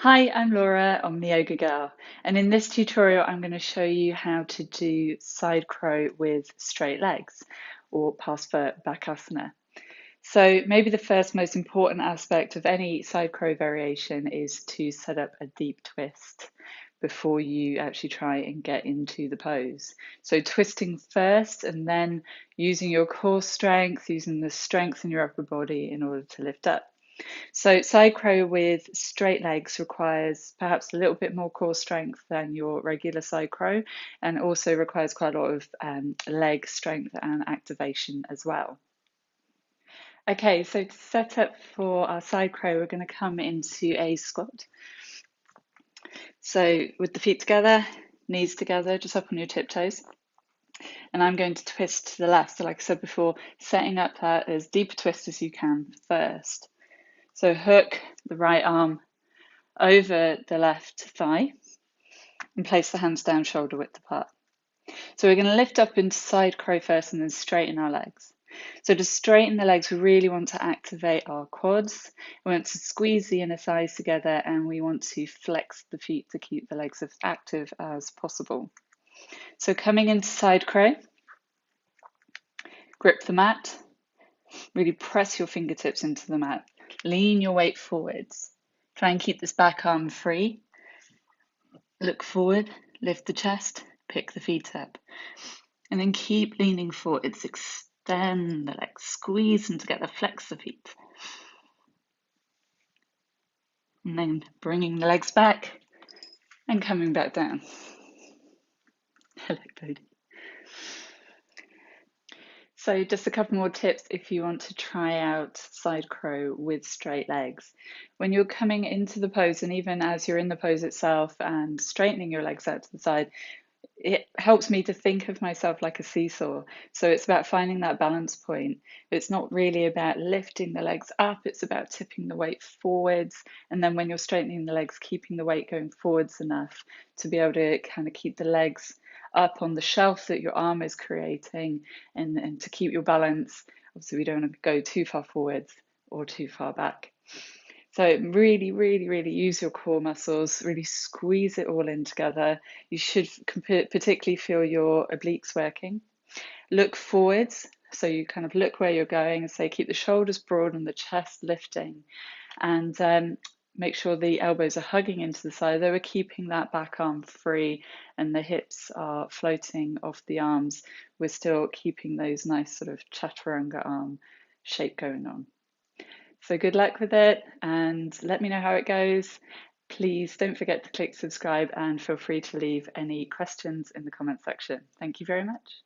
Hi, I'm Laura, Omniyogagirl, and in this tutorial I'm going to show you how to do side crow with straight legs, or Parsva Bakasana. So maybe the first most important aspect of any side crow variation is to set up a deep twist before you actually try and get into the pose. So twisting first and then using your core strength, using the strength in your upper body in order to lift up. So side crow with straight legs requires perhaps a little bit more core strength than your regular side crow, and also requires quite a lot of leg strength and activation as well. Okay, so to set up for our side crow, we're going to come into a squat. So with the feet together, knees together, just up on your tiptoes. And I'm going to twist to the left. So like I said before, setting up that as deep a twist as you can first. So hook the right arm over the left thigh and place the hands down shoulder width apart. So we're going to lift up into side crow first and then straighten our legs. So to straighten the legs, we really want to activate our quads. We want to squeeze the inner thighs together and we want to flex the feet to keep the legs as active as possible. So coming into side crow, grip the mat, really press your fingertips into the mat. Lean your weight forwards. Try and keep this back arm free. Look forward, lift the chest, pick the feet up. And then keep leaning forwards, extend the legs, squeeze them together, flex the feet. And then bringing the legs back and coming back down. Hello, Bodhi. So just a couple more tips if you want to try out side crow with straight legs. When you're coming into the pose, and even as you're in the pose itself and straightening your legs out to the side, it helps me to think of myself like a seesaw. So it's about finding that balance point. It's not really about lifting the legs up, it's about tipping the weight forwards. And then when you're straightening the legs, keeping the weight going forwards enough to be able to kind of keep the legs up on the shelf that your arm is creating and to keep your balance. Obviously, we don't want to go too far forwards or too far back. So really, really, really use your core muscles, really squeeze it all in together. You should particularly feel your obliques working. Look forwards, so you kind of look where you're going and say keep the shoulders broad and the chest lifting. And make sure the elbows are hugging into the side, though we're keeping that back arm free and the hips are floating off the arms. We're still keeping those nice sort of chaturanga arm shape going on. So good luck with it and let me know how it goes. Please don't forget to click subscribe and feel free to leave any questions in the comment section. Thank you very much.